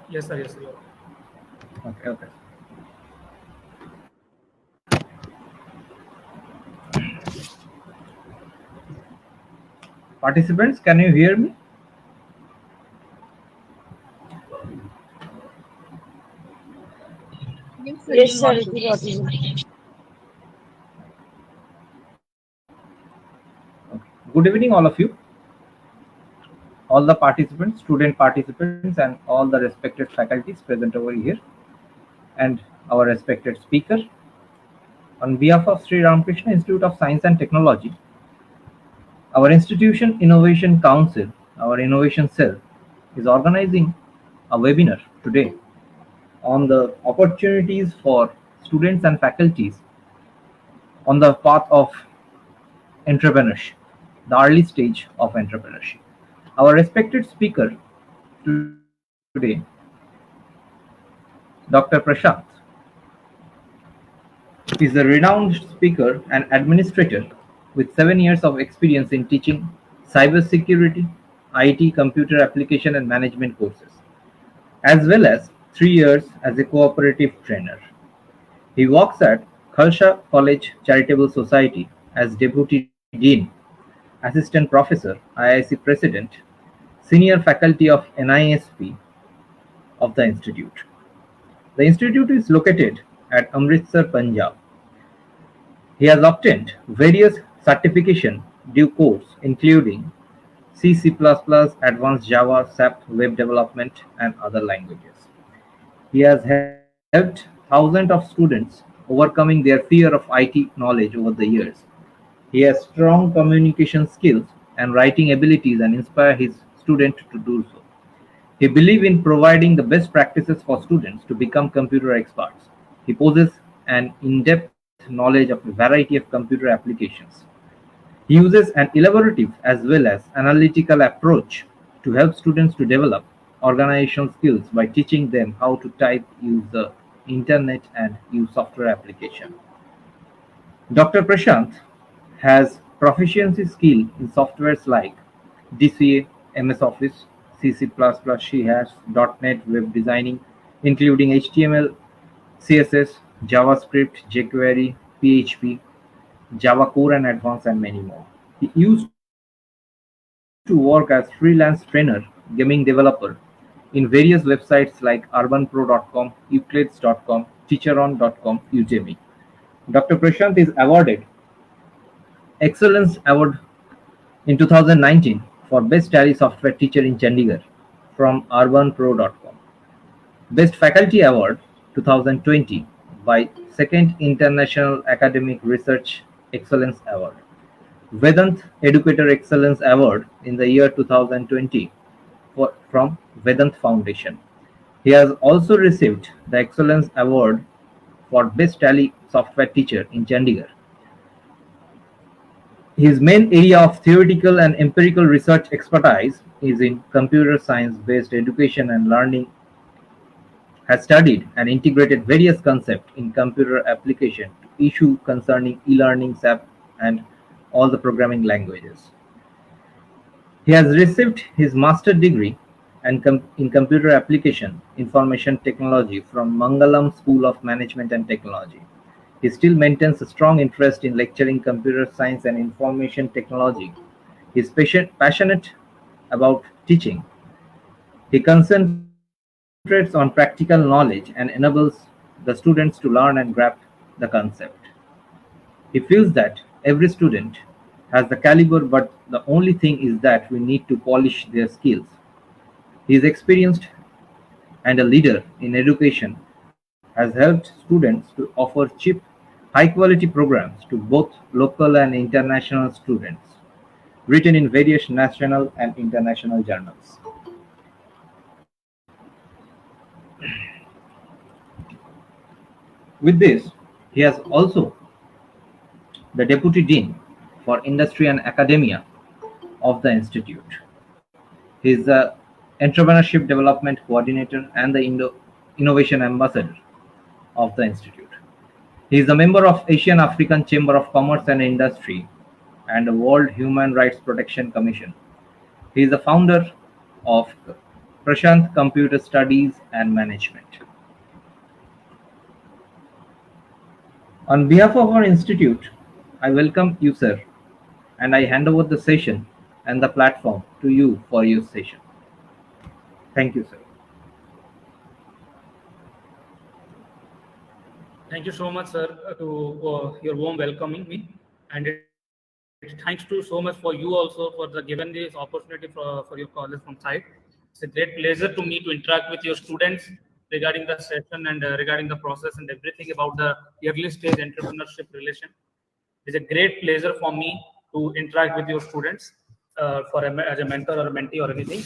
Yes, sir. Yes, sir. Okay, okay. Participants, can you hear me? Yes, sir, it is audible. Okay. Good evening, all of you, all the participants, student participants, and all the respected faculties present over here, and our respected speaker. On behalf of Sri Ramakrishna Institute of Science and Technology, our institution Innovation Council, our innovation cell, is organizing a webinar today on the opportunities for students and faculties on the path of entrepreneurship, the early stage of entrepreneurship. Our respected speaker today, Dr. Prasant, is a renowned speaker and administrator with 7 years of experience in teaching cybersecurity, IT, computer application and management courses, as well as 3 years as a cooperative trainer. He works at Khalsa College Charitable Society as Deputy Dean, Assistant Professor, IIC-President, Senior Faculty of NISP of the Institute. The institute is located at Amritsar, Punjab. He has obtained various certification due course including C, C++, Advanced Java, SAP, Web Development and other languages. He has helped thousands of students overcoming their fear of IT knowledge over the years. He has strong communication skills and writing abilities and inspire his students to do so. He believes in providing the best practices for students to become computer experts. He possesses an in-depth knowledge of a variety of computer applications. He uses an elaborative as well as analytical approach to help students to develop organizational skills by teaching them how to type, use the internet, and use software application. Dr. Prashant has proficiency skill in softwares like DCA, MS Office, C, C++, she has .NET web designing, including HTML, CSS, JavaScript, jQuery, PHP, Java Core and Advanced, and many more. He used to work as freelance trainer, gaming developer in various websites like urbanpro.com, euclids.com, teacheron.com, Udemy. Dr. Prashant is awarded Excellence Award in 2019 for Best Tally Software Teacher in Chandigarh from urbanpro.com. Best Faculty Award 2020 by Second International Academic Research Excellence Award. Vedant Educator Excellence Award in the year 2020 from Vedant Foundation. He has also received the Excellence Award for Best Tally Software Teacher in Chandigarh. His main area of theoretical and empirical research expertise is in computer science-based education and learning, has studied and integrated various concepts in computer application to issue concerning e-learning, SAP, and all the programming languages. He has received his master's degree in computer application information technology from Mangalam School of Management and Technology. He still maintains a strong interest in lecturing computer science and information technology. He is passionate about teaching. He concentrates on practical knowledge and enables the students to learn and grasp the concept. He feels that every student has the caliber, but the only thing is that we need to polish their skills. He is experienced and a leader in education, has helped students to offer cheap, high-quality programs to both local and international students, written in various national and international journals. With this, he has also the Deputy Dean for Industry and Academia of the Institute. He is the Entrepreneurship Development Coordinator and the Innovation Ambassador of the Institute. He is a member of Asian African Chamber of Commerce and Industry and the World Human Rights Protection Commission. He is the founder of Prasant, Computer Studies and Management. On behalf of our institute, I welcome you, sir, and I hand over the session and the platform to you for your session. Thank you, sir. Thank you so much, sir, to your warm welcoming me, and thanks to so much for you also for the given this opportunity for your college from side. It's a great pleasure to me to interact with your students regarding the session and regarding the process and everything about the early stage entrepreneurship relation. It's a great pleasure for me to interact with your students as a mentor or a mentee or anything.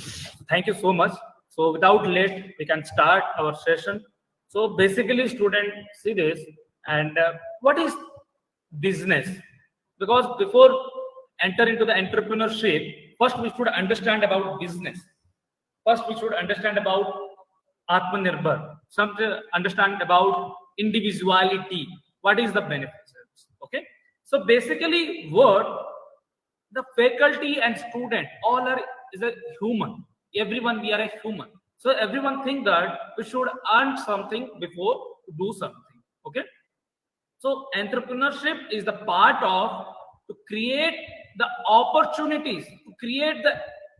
Thank you so much. So without late, we can start our session. So basically, student, see this, and what is business? Because before enter into the entrepreneurship, first we should understand about business. First we should understand about Atmanirbhar, something understand about individuality. What is the benefits? Okay. So basically, what the faculty and student all is a human. Everyone we are a human. So everyone think that we should earn something before to do something. Okay. So entrepreneurship is the part of to create the opportunities, to create the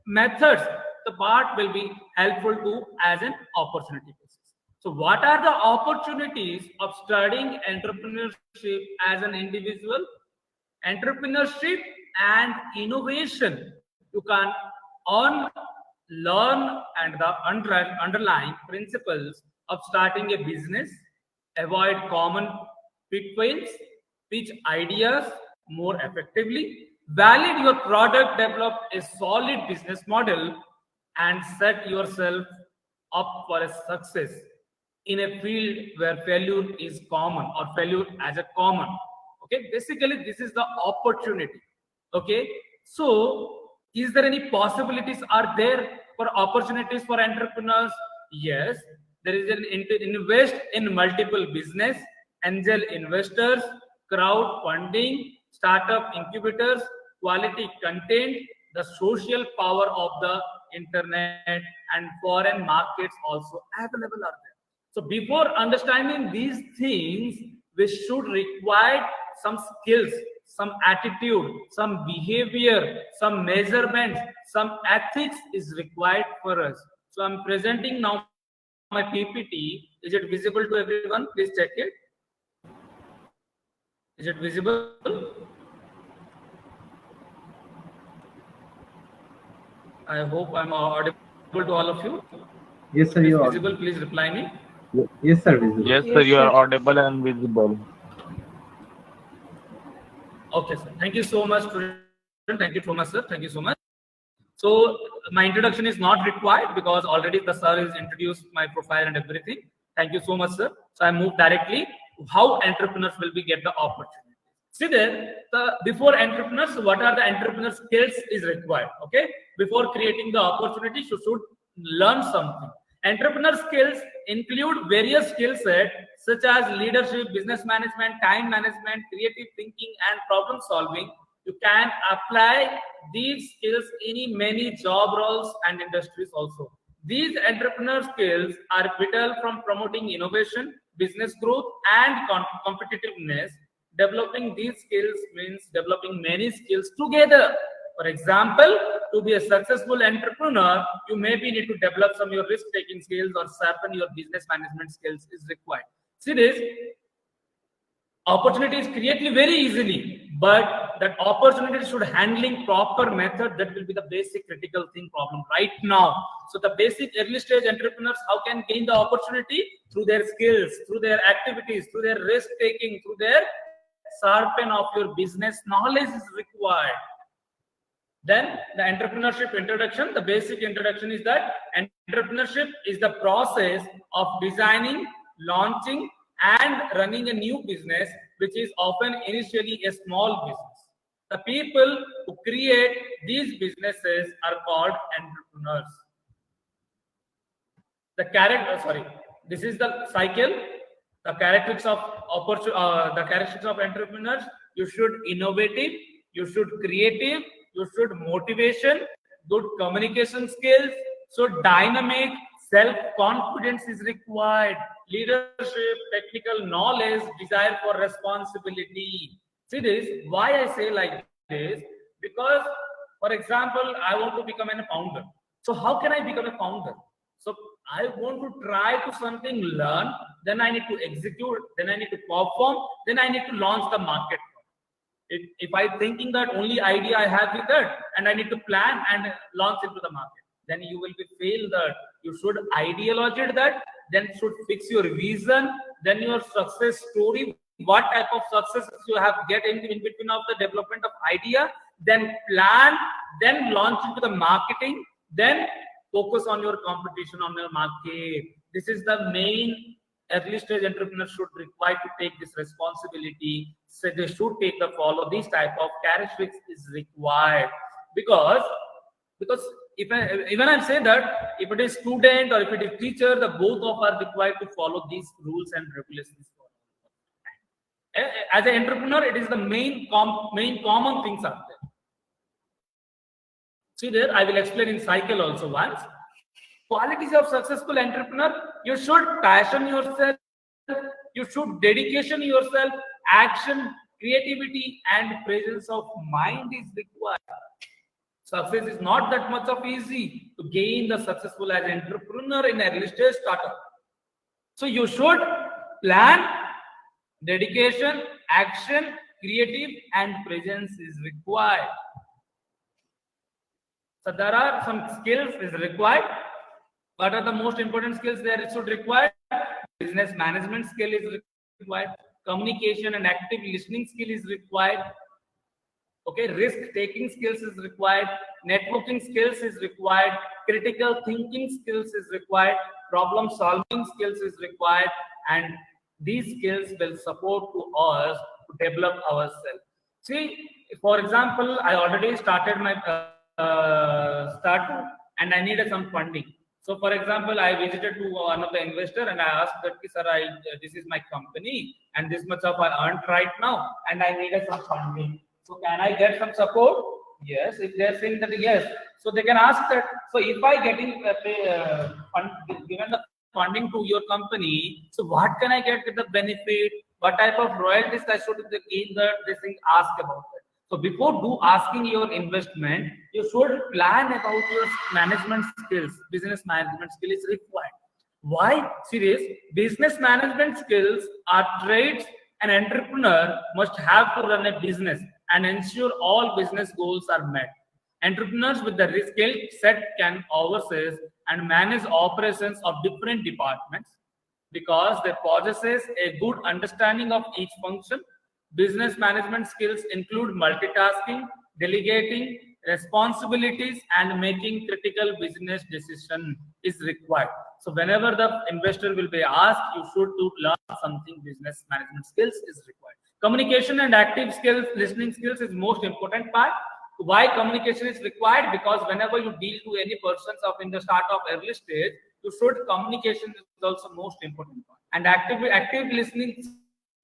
methods. The part will be helpful to as an opportunity basis. So what are the opportunities of studying entrepreneurship as an individual? Entrepreneurship and innovation. You can learn and the underlying principles of starting a business, avoid common pitfalls, pitch ideas more effectively, validate your product, develop a solid business model, and set yourself up for a success in a field where failure is common or failure as a common. Okay, basically this is the opportunity. Okay, so is there any possibilities are there for opportunities for entrepreneurs? Yes, there is an invest in multiple business, angel investors, crowdfunding, startup incubators, quality content, the social power of the internet, and foreign markets also available are there. So before understanding these things, we should require some skills, some attitude, some behavior, some measurements, some ethics is required for us. So I'm presenting now my PPT. Is it visible to everyone? Please check it. Is it visible? I hope I'm audible to all of you. Yes, sir, If you are visible, please reply me. Yes, sir, visible. Yes, sir, you are audible and visible. Okay, sir. Thank you so much, student. Thank you so much, sir. Thank you so much. So my introduction is not required because already the sir has introduced my profile and everything. Thank you so much, sir. So I move directly to how entrepreneurs will be get the opportunity. See there, before entrepreneurs, what are the entrepreneur skills is required? Okay, before creating the opportunity, you should learn something. Entrepreneur skills include various skill sets such as leadership, business management, time management, creative thinking, and problem solving. You can apply these skills in many job roles and industries also. These entrepreneur skills are vital from promoting innovation, business growth, and competitiveness. Developing these skills means developing many skills together. For example, to be a successful entrepreneur, you maybe need to develop some of your risk-taking skills or sharpen your business management skills is required. See this, opportunities created very easily, but that opportunity should handling proper method. That will be the basic critical thing problem right now. So the basic early stage entrepreneurs, how can gain the opportunity? Through their skills, through their activities, through their risk taking, through their sharpen of your business knowledge is required. Then the entrepreneurship introduction, the basic introduction is that entrepreneurship is the process of designing, launching, and running a new business, which is often initially a small business. The people who create these businesses are called entrepreneurs. This is the cycle. The characteristics of entrepreneurs: you should innovative, you should creative, you should motivation, good communication skills, So dynamic self-confidence is required. Leadership, technical knowledge, desire for responsibility. See this, why I say like this? Because, for example, I want to become a founder. So how can I become a founder? So I want to try to something, learn, then I need to execute, then I need to perform, then I need to launch the market. If I'm thinking that only idea I have with that, and I need to plan and launch into the market, then you will be fail that. You should ideologize that, then should fix your vision, then your success story, what type of success you have get in between of the development of idea, then plan, then launch into the marketing, then focus on your competition on your market. This is the main early stage entrepreneurs should require to take this responsibility. So they should take the follow these type of characteristics is required, because even I'm saying that if it is student or if it is teacher, the both of are required to follow these rules and regulations. As an entrepreneur, it is the main common things are there. See there, I will explain in cycle also once. Qualities of successful entrepreneur: you should passion yourself, you should dedication yourself, action, creativity, and presence of mind is required. Success is not that much of easy to gain the successful as entrepreneur in a real estate startup. So you should plan, dedication, action, creative, and presence is required. So there are some skills is required. What are the most important skills there? It should require business management skill is required. Communication and active listening skill is required. Okay, risk taking skills is required. Networking skills is required. Critical thinking skills is required. Problem solving skills is required. And these skills will support to us to develop ourselves. See, for example, I already started my startup and I needed some funding. So, for example, I visited to one of the investor and I asked that, sir, this is my company and this much of I earned right now and I needed some funding. So, can I get some support? Yes. If they are saying that yes, so they can ask that. So, if I getting given the funding to your company, so what can I get with the benefit? What type of royalties I should gain? That this thing ask about that. So before asking your investment, you should plan about your management skills. Business management skill is required. Why? Serious? Business management skills are traits an entrepreneur must have to run a business and ensure all business goals are met. Entrepreneurs with the skill set can oversee and manage operations of different departments because they possess a good understanding of each function. Business management skills include multitasking, delegating responsibilities, and making critical business decisions is required. So whenever the investor will be asked, you should learn something. Business management skills is required. Communication and active skills, listening skills is most important part. Why communication is required? Because whenever you deal to any persons of in the start of early stage, you should communication is also most important part. And active listening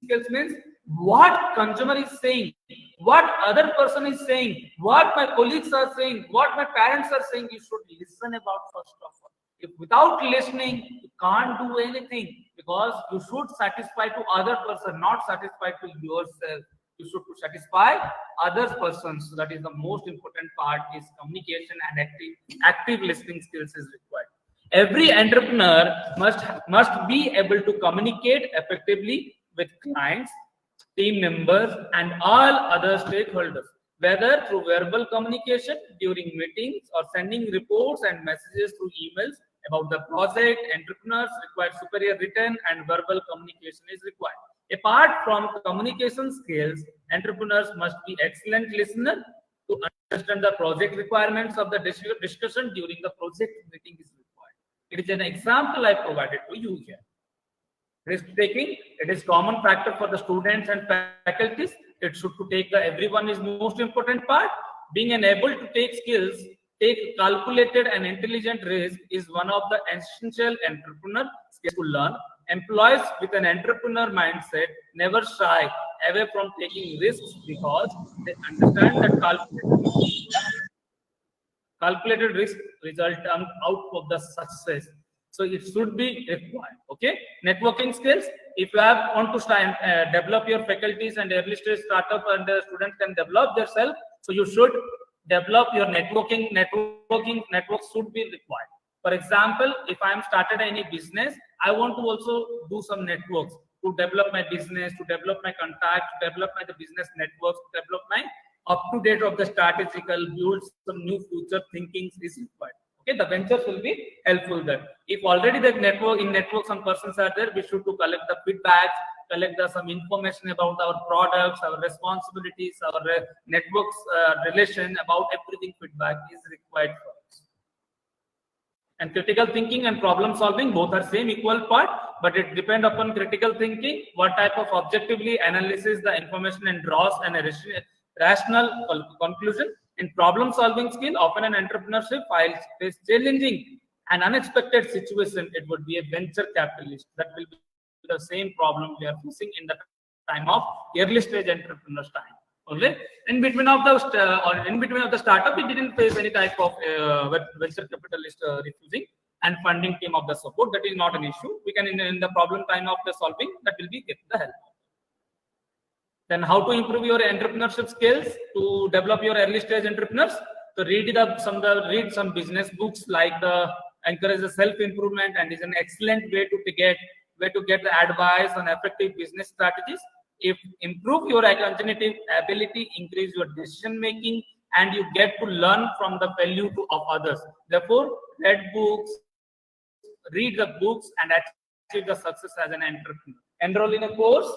skills means what consumer is saying, what other person is saying, what my colleagues are saying, what my parents are saying. You should listen about first of all. If without listening, you can't do anything, because you should satisfy to other person, not satisfy to yourself. You should satisfy other persons. So that is the most important part is communication and active listening skills is required. Every entrepreneur must be able to communicate effectively with clients, team members, and all other stakeholders, whether through verbal communication during meetings or sending reports and messages through emails about the project. Entrepreneurs require superior written and verbal communication is required. Apart from communication skills, entrepreneurs must be excellent listener to understand the project requirements of the discussion during the project meeting is required. It is an example I provided to you here. Risk taking, it is common factor for the students and faculties. It should to take the everyone is most important part. Being able to take calculated and intelligent risk is one of the essential entrepreneur skills to learn. Employees with an entrepreneur mindset never shy away from taking risks because they understand that calculated. calculated risk resultant out of the success. So it should be required. Okay, networking skills. If you want to start, develop your faculties and early stage startup, and the students can develop themselves, so you should develop your networking. Networks should be required. For example, if I am started any business, I want to also do some networks to develop my business, to develop my contact, to develop my business networks, to develop my up to date of the strategical, build some new future thinkings is required. Okay, the ventures will be helpful there. If already the network some persons are there, we should to collect the feedbacks, collect some information about our products, our responsibilities, our networks relation about everything. Feedback is required for us. And critical thinking and problem solving both are same equal part, but it depends upon critical thinking what type of objectively analysis the information and draws and a rational conclusion. In problem solving skill, often an entrepreneurship face challenging and unexpected situation, it would be a venture capitalist. That will be the same problem we are facing in the time of early stage entrepreneurs time. Okay, in between of the startup, we didn't face any type of venture capitalist refusing and funding team of the support. That is not an issue. We can in the problem time of the solving, that will be get the help. Then how to improve your entrepreneurship skills to develop your early stage entrepreneurs? So read some business books like the encourage the self improvement and is an excellent way to get the advice on effective business strategies. If improve your cognitive ability, increase your decision making, and you get to learn from the value of others. Therefore, read the books and achieve the success as an entrepreneur. Enroll in a course.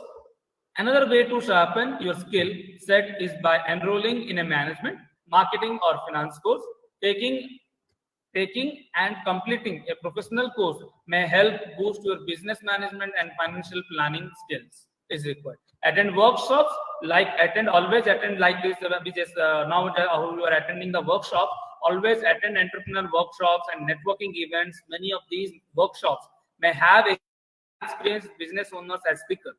Another way to sharpen your skill set is by enrolling in a management, marketing, or finance course. Taking and completing a professional course may help boost your business management and financial planning skills is required. Attend workshops always attend like this, which is now how you are attending the workshop. Always attend entrepreneurial workshops and networking events. Many of these workshops may have experienced business owners as speaker.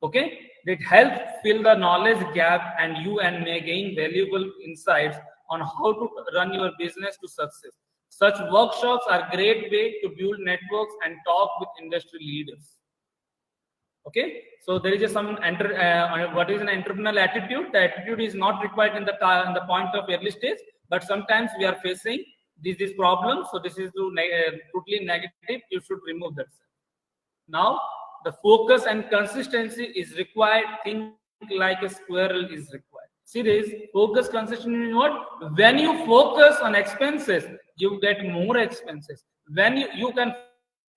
Okay, it helps fill the knowledge gap, and you may gain valuable insights on how to run your business to success. Such workshops are a great way to build networks and talk with industry leaders. Okay, so there is what is an entrepreneurial attitude? The attitude is not required in the point of early stage, but sometimes we are facing these problems. So this is totally negative. You should remove that. Now, the focus and consistency is required. Think like a squirrel is required. See this, focus consistency in what? When you focus on expenses, you get more expenses. When you can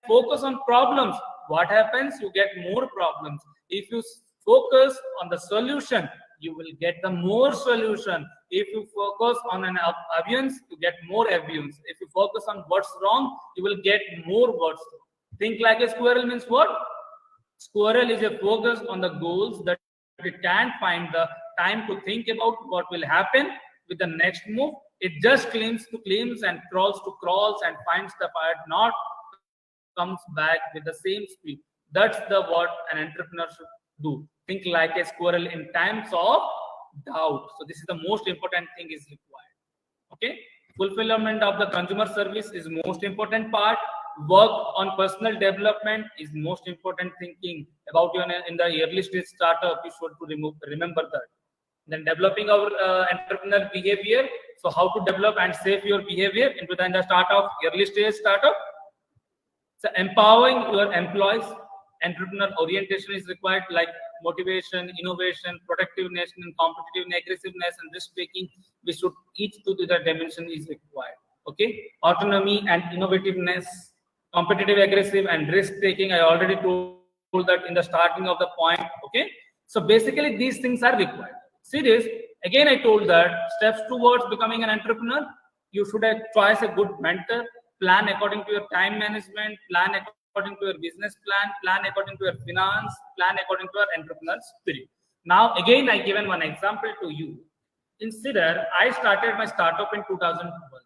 focus on problems, what happens? You get more problems. If you focus on the solution, you will get the more solution. If you focus on an aviance, you get more aviance. If you focus on what's wrong, you will get more what's wrong. Think like a squirrel means what? Squirrel is a focus on the goals that it can't find the time to think about what will happen with the next move. It just climbs and crawls and finds the part, not comes back with the same speed. That's what an entrepreneur should do. Think like a squirrel in times of doubt. So this is the most important thing is required. Okay, fulfillment of the consumer service is most important part. Work on personal development is most important thinking about you in the early stage startup. You should to remember that. Then developing our entrepreneurial behavior. So how to develop and save your behavior into the start of early stage startup. So empowering your employees, entrepreneur orientation is required, like motivation, innovation, productiveness, and competitiveness, aggressiveness, and risk taking. We should each to the dimension is required. Okay, autonomy and innovativeness, competitive, aggressive, and risk taking. I already told that in the starting of the point. Okay, so basically these things are required. See this again. I told that steps towards becoming an entrepreneur. You should have choice a good mentor. Plan according to your time management, plan according to your business plan according to your finance, plan according to your entrepreneur spirit. Now, again, I given one example to you. Consider I started my startup in 2012.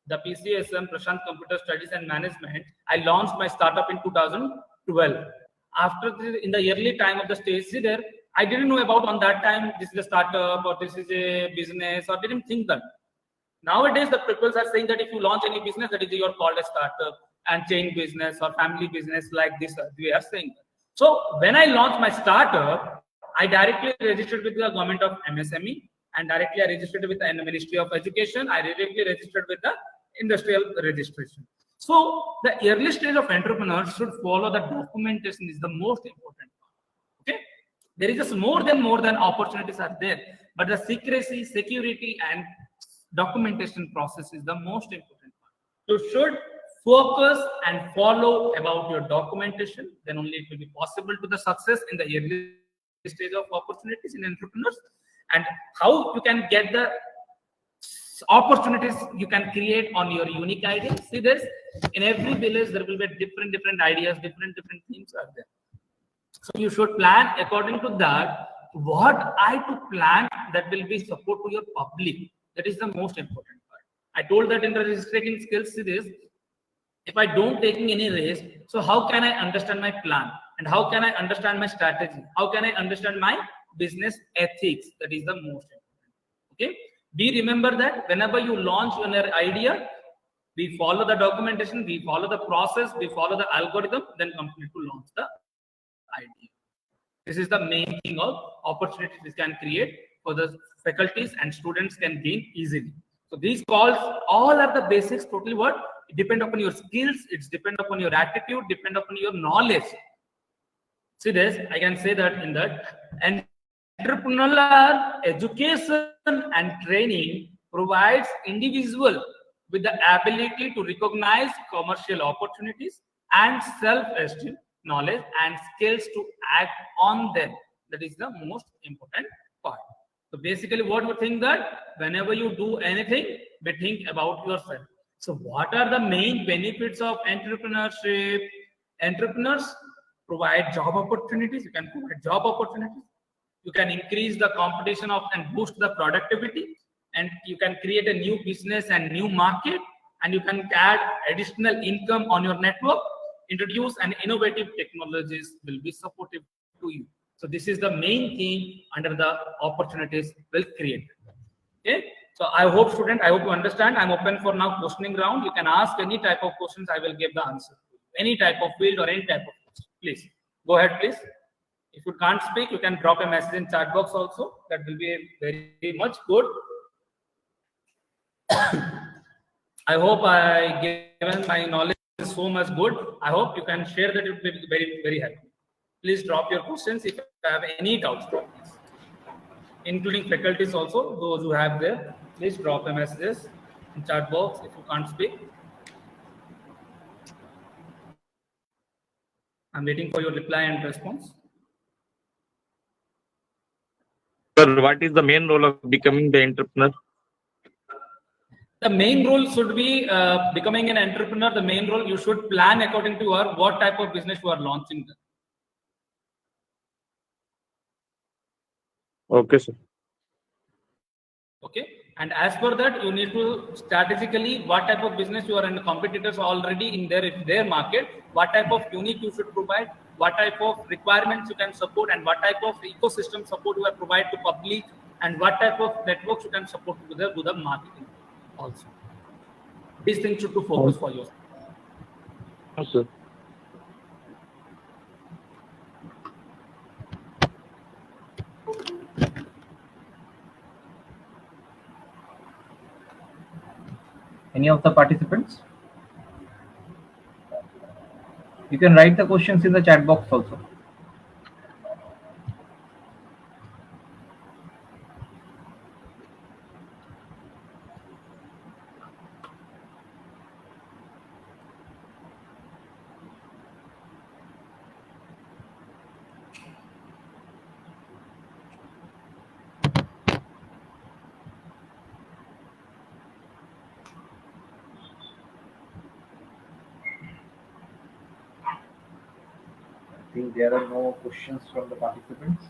The PCSM, Prasant Computer Studies and Management, I launched my startup in 2012. After in the early time of the stage, I didn't know about on that time, this is a startup or this is a business, or didn't think that. Nowadays, the people are saying that if you launch any business, that is you're called a startup and chain business or family business like this, we are saying. So when I launched my startup, I directly registered with the government of MSME, and directly I registered with the Ministry of Education. I directly registered with the industrial registration. So the early stage of entrepreneurs should follow the documentation is the most important part. Okay, there is just more than opportunities are there, but the secrecy, security, and documentation process is the most important part. You should focus and follow about your documentation. Then only it will be possible to the success in the early stage of opportunities in entrepreneurs. And how you can get the opportunities you can create on your unique ideas. See this, in every village there will be different ideas, different themes are there. So you should plan according to that. What I to plan that will be support to your public. That is the most important part. I told that in the registration skills. See this, if I don't taking any risk, so how can I understand my plan, and how can I understand my strategy? How can I understand my business ethics? That is the most important. Okay. Be remember that whenever you launch your idea, we follow the documentation, we follow the process, we follow the algorithm, then complete to launch the idea. This is the main thing of opportunities we can create for the faculties and students can gain easily. So these calls all are the basics. Totally what? It depend upon your skills. It's depend upon your attitude. Depend upon your knowledge. See this. I can say that in that entrepreneurial education and training provides individual with the ability to recognize commercial opportunities and self-esteem, knowledge and skills to act on them. That is the most important part. So basically what we think that whenever you do anything, we think about yourself. So what are the main benefits of entrepreneurship? Entrepreneurs provide job opportunities. You can provide job opportunities. You can increase the competition of and boost the productivity, and you can create a new business and new market, and you can add additional income on your network. Introduce and innovative technologies will be supportive to you. So this is the main thing under the opportunities will create. Okay. So I hope student, I hope you understand. I'm open for now questioning round. You can ask any type of questions. I will give the answer. Any type of field or any type of question. Please go ahead, please. If you can't speak, you can drop a message in chat box also. That will be very much good. I hope I given my knowledge is so much good. I hope you can share that. It will be very happy. Please drop your questions if you have any doubts, including faculties also. Those who have there, please drop a messages in chat box if you can't speak. I'm waiting for your reply and response. Sir, what is the main role of becoming the entrepreneur? The main role should be becoming an entrepreneur. The main role, you should plan according to what type of business you are launching. Okay, sir. Okay, and as per that, you need to strategically what type of business you are in. Competitors already in their market. What type of unique you should provide. What type of requirements you can support, and what type of ecosystem support you are provide to public, and what type of networks you can support to the marketing also. These things should to focus for yourself. Yes, sir. Any of the participants? You can write the questions in the chat box also. I think there are no questions from the participants.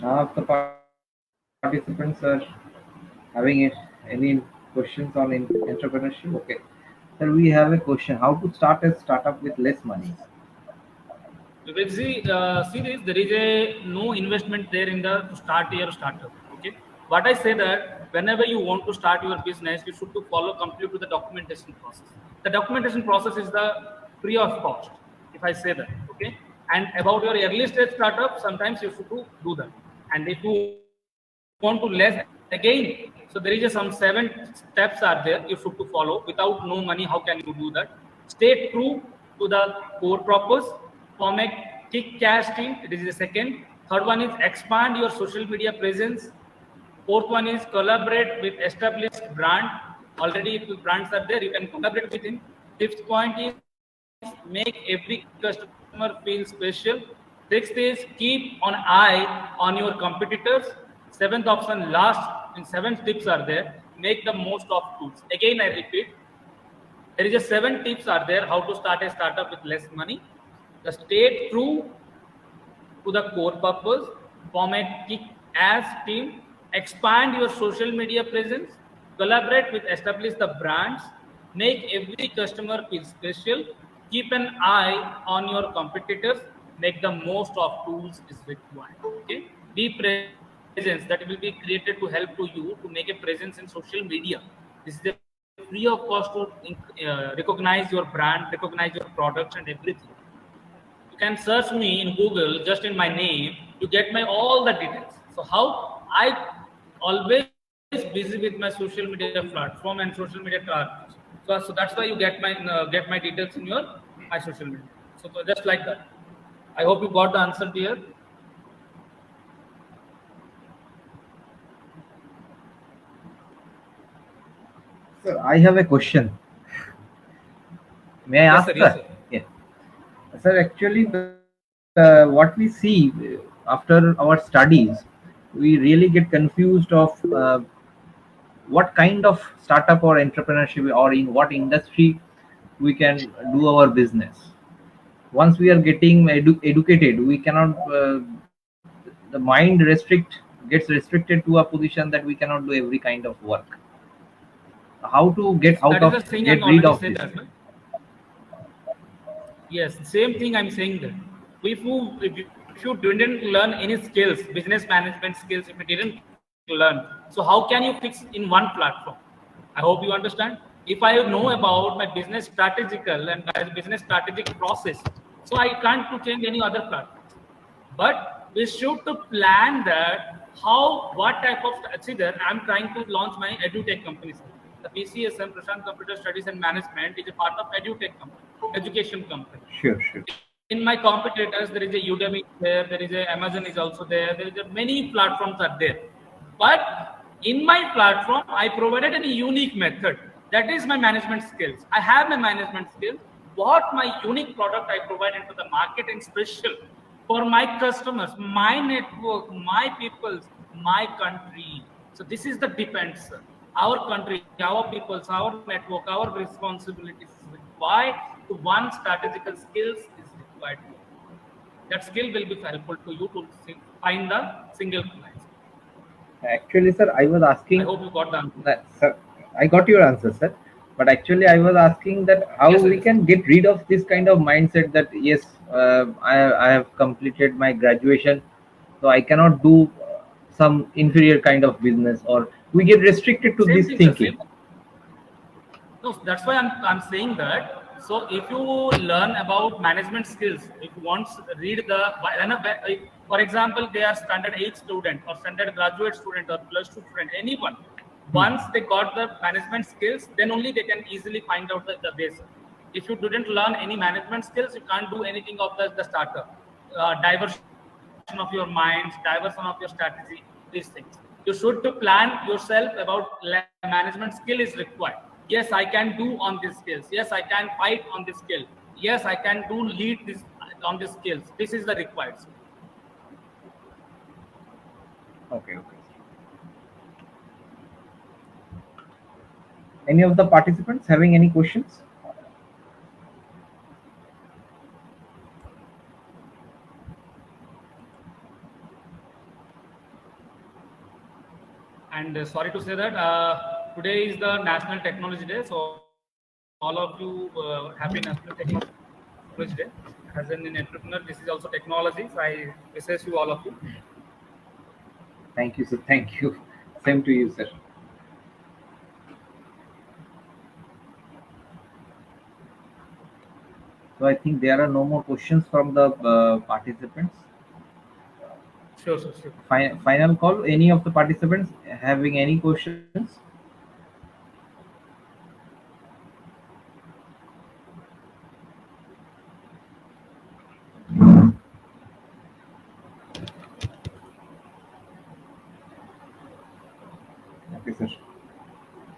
None of the participants are having any questions on entrepreneurship. Okay. Sir, we have a question. How to start a startup with less money? You will see this, there is a no investment there in the to start your startup. Okay. What I say that whenever you want to start your business, you should to follow complete with the documentation process. The documentation process is the free of cost, if I say that. Okay. And about your early stage startup, sometimes you should to do that. And if you want to less again, so there is some 7 steps are there you should to follow. Without no money, how can you do that? Stay true to the core purpose. Form a kick cash team. It is the second. Third one is expand your social media presence. Fourth one is collaborate with established brand. Already, if the brands are there, you can collaborate with him. Fifth point is make every customer feel special. Sixth is keep an eye on your competitors. Seventh option, last, and 7 tips are there. Make the most of tools. Again, I repeat, there is a 7 tips are there how to start a startup with less money. The stay true to the core purpose, form a kick-ass team, expand your social media presence, collaborate with establish the brands, make every customer feel special, keep an eye on your competitors, make the most of tools is required. Okay, be presence that will be created to help to you to make a presence in social media. This is a free of cost to recognize your brand, recognize your products and everything. You can search me in Google just in my name. You get my all the details. So how I always busy with my social media platform and social media targets. So that's why you get my details in your my social media. So just like that. I hope you got the answer here. Sir, I have a question. May I Yes, ask, sir. Yes, sir? sir. Yeah. Sir, actually, what we see after our studies, we really get confused of what kind of startup or entrepreneurship or in what industry we can do our business. Once we are getting educated, we cannot, the mind gets restricted to a position that we cannot do every kind of work. How to That is the thing I'm get rid already of said this? that. Yes, same thing I'm saying that. If you didn't learn any skills, business management skills, if you didn't learn, so how can you fix in one platform? I hope you understand. If I know about my business strategical and my business strategic process, so I can't to change any other platform. But we should to plan that what type of see that I'm trying to launch my edutech company. The PCSM Prasant Computer Studies and Management is a part of edutech company, education company. Sure, sure. In my competitors, there is a Udemy there is a Amazon is also there is a many platforms are there. But in my platform, I provided a unique method. That is my management skills. I have my management skills. What my unique product I provide into the market and special for my customers, my network, my peoples, my country. So this is the depends. Our country, our peoples, our network, our responsibilities is required to one strategical skills is required. That skill will be helpful to you to find the single clients. Actually, sir, I was I asking hope you got the answer. that, sir, I got your answer, sir. But actually, I was asking that how Yes, sir, we yes. can get rid of this kind of mindset that yes, I have completed my graduation, so I cannot do some inferior kind of business, or we get restricted to Same this thing, sir. thinking. Same. No, that's why I'm saying that. So if you learn about management skills, if you want to read for example, they are standard 8 student or standard graduate student or +2 student, anyone. Once they got the management skills, then only they can easily find out the base. If you didn't learn any management skills, you can't do anything of the startup. Diversion of your minds, diversion of your strategy, these things. You should to plan yourself about management skill is required. Yes, I can do on these skills. Yes, I can fight on this skill. Yes, I can do lead this on these skills. This is the required. Okay, okay. Any of the participants having any questions? And sorry to say that today is the National Technology Day. So all of you happy National Technology Day. As an entrepreneur, this is also technology. So I wish you all of you. Thank you, sir. Thank you. Same to you, sir. So I think there are no more questions from the participants. Sure, sure. Final call. Any of the participants having any questions? Okay, sir.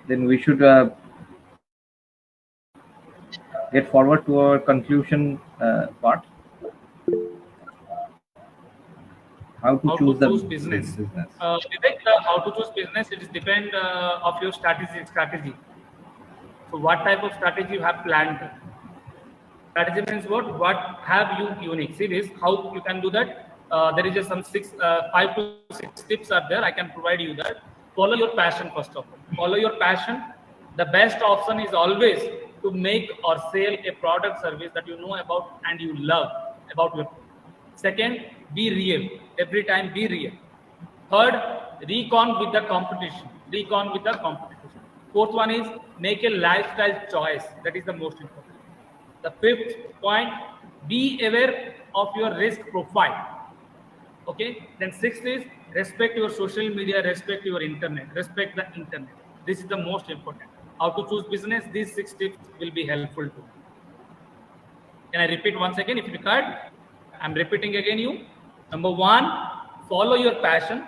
Then we should get forward to our conclusion part. How to choose business. Vivek, how to choose business? It is depend of your strategy. So what type of strategy you have planned? Strategy means what? What have you unique? See this, how you can do that? There is just some 5 to 6 tips are there. I can provide you that. Follow your passion first of all. Follow your passion. The best option is always to make or sell a product service that you know about and you love about your. Second, be real. Every time be real. Third, recon with the competition. Recon with the competition. Fourth one is make a lifestyle choice. That is the most important. The fifth point, be aware of your risk profile. Okay. Then sixth is respect your social media, respect your internet, respect the internet. This is the most important. How to choose business? These 6 tips will be helpful too. Can I repeat once again if required? I'm repeating again you. Number 1, follow your passion.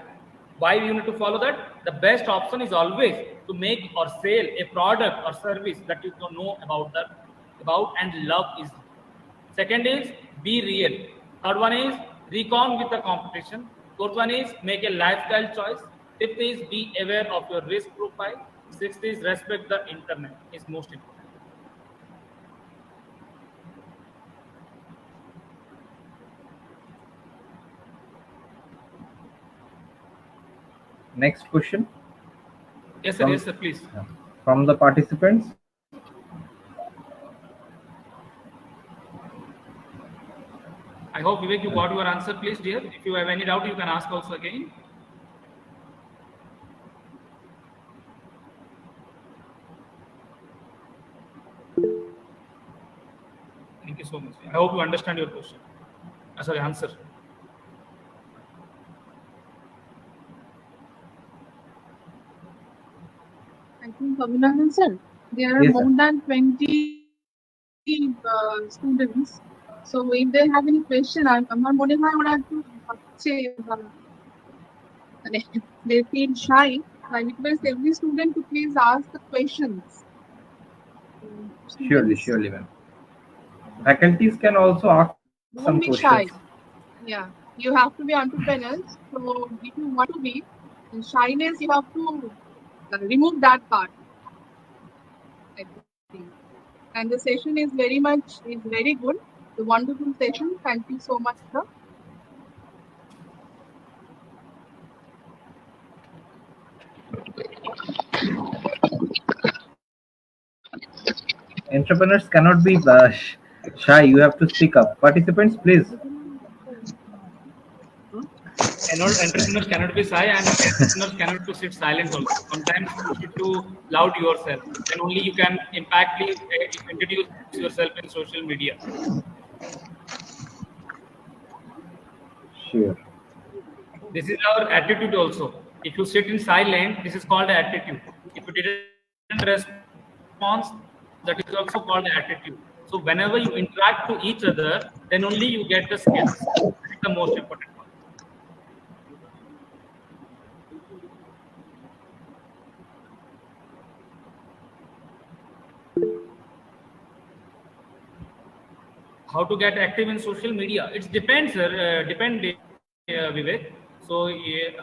Why you need to follow that? The best option is always to make or sell a product or service that you don't know about and love is. Second is be real. Third one is recon with the competition. Fourth one is make a lifestyle choice. Fifth is be aware of your risk profile. Sixth is respect the internet is most important. Next question. Yes, sir. Yes, sir. Please. From the participants. I hope Vivek you got your answer, please, dear. If you have any doubt, you can ask also again. Thank you so much. I hope you understand your question. Sorry, answer. I think, Abhinandan sir, there are Yes, more sir. than 20 students. So if they have any question, I'm not wondering I would have to say, they feel shy. I request every student to please ask the questions. Surely, ma'am. Faculties can also ask some Don't be shy. questions. Yeah, you have to be entrepreneurs. So if you want to be shyness, you have to remove that part. I think. And the session is very good. The wonderful session. Thank you so much, sir. Entrepreneurs cannot be shy. You have to speak up. Participants, please. Entrepreneurs cannot be shy and entrepreneurs cannot to sit silent also. Sometimes you should to loud yourself. Then only you can impactfully introduce yourself in social media. Sure. This is our attitude also. If you sit in silent, this is called attitude. If you didn't respond, that is also called attitude. So whenever you interact to each other, then only you get the skills. That is the most important one. How to get active in social media? It depends, sir. Vivek. So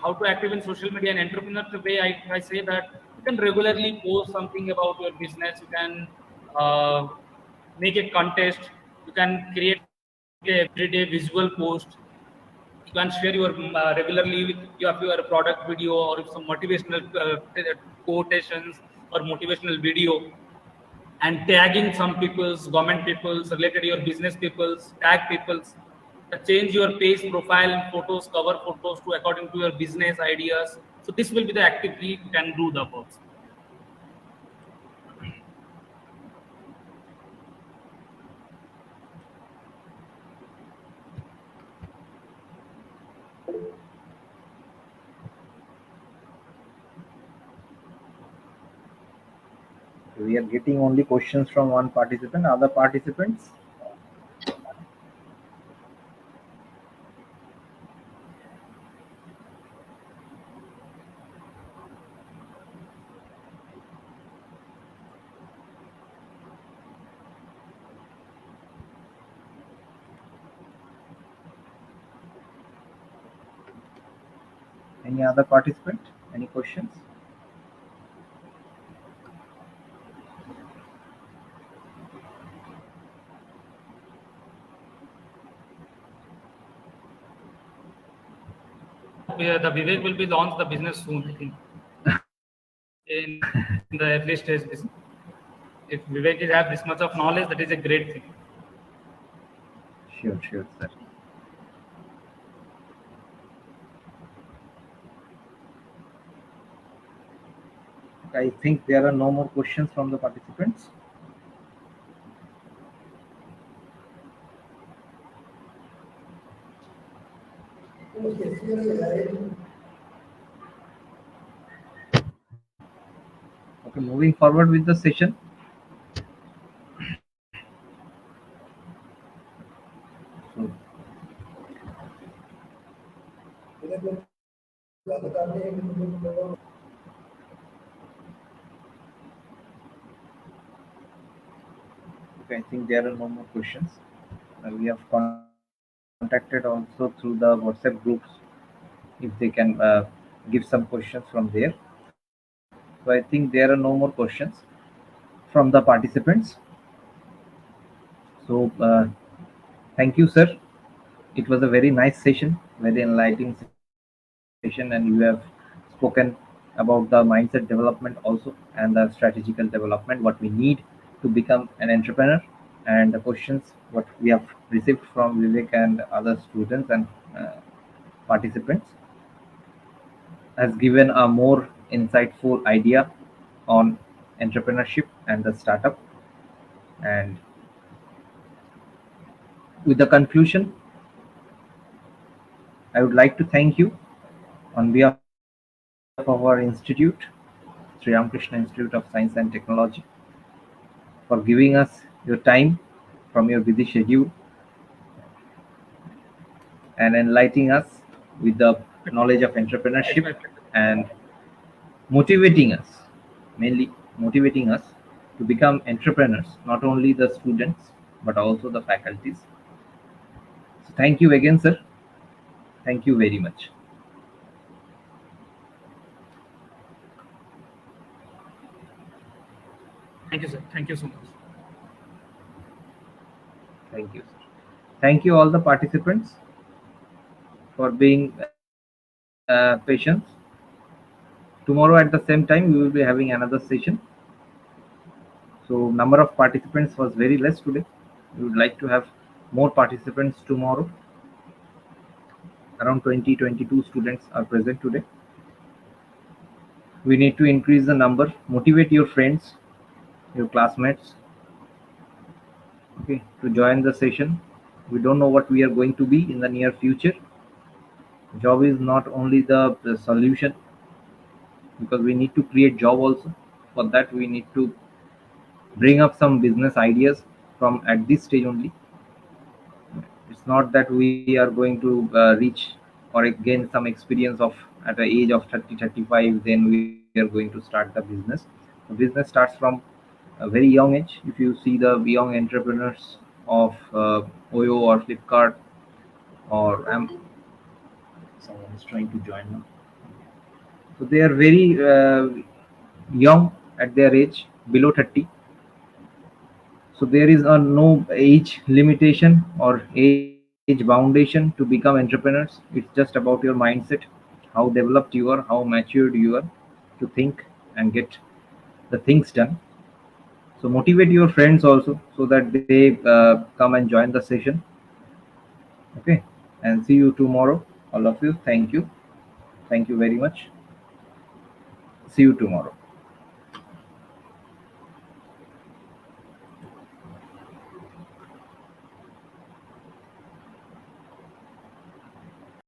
how to active in social media and entrepreneur way? I say that you can regularly post something about your business. You can make a contest. You can create a everyday visual post. You can share your regularly with your product video or some motivational quotations or motivational video. and tagging some people's, government people's, related to your business people's, tag people's, change your page profile and photos, cover photos to according to your business ideas. So this will be the activity you can do the works. We are getting only questions from one participant. Other participants? Any other participant? Any questions? The Vivek will be launched the business soon, I think. In the early stage, if Vivek is have this much of knowledge, that is a great thing. Sure, sir. I think there are no more questions from the participants. Okay, moving forward with the session. Okay, I think there are no more questions. We have contacted also through the WhatsApp groups if they can give some questions from there. So I think there are no more questions from the participants. So thank you, sir. It was a very nice session, very enlightening session, and you have spoken about the mindset development also and the strategical development, what we need to become an entrepreneur, and the questions what we have received from Vivek and other students and participants has given a more insightful idea on entrepreneurship and the startup. And with the conclusion, I would like to thank you on behalf of our institute, Sri Ramakrishna Institute of Science and Technology, for giving us your time from your busy schedule and enlightening us with the knowledge of entrepreneurship and motivating us, mainly motivating us to become entrepreneurs, not only the students but also the faculties. So thank you again, sir. Thank you very much. Thank you, sir. Thank you so much. Thank you, sir. Thank you all the participants for being patient. Tomorrow at the same time we will be having another session. So number of participants was very less today. We would like to have more participants tomorrow. Around 20-22 students are present today. We need to increase the number. Motivate your friends, your classmates, okay, to join the session. We don't know what we are going to be in the near future. Job is not only the solution, because we need to create job also. For that we need to bring up some business ideas from at this stage only. It's not that we are going to reach or gain some experience of at the age of 30-35, then we are going to start the business. The business starts from a very young age. If you see the young entrepreneurs of Oyo or Flipkart, or someone is trying to join now. So they are very young at their age, below 30. So there is no age limitation or age foundation to become entrepreneurs. It's just about your mindset, how developed you are, how matured you are to think and get the things done. So motivate your friends also so that they come and join the session. Okay, and see you tomorrow, all of you. Thank you very much. See you tomorrow.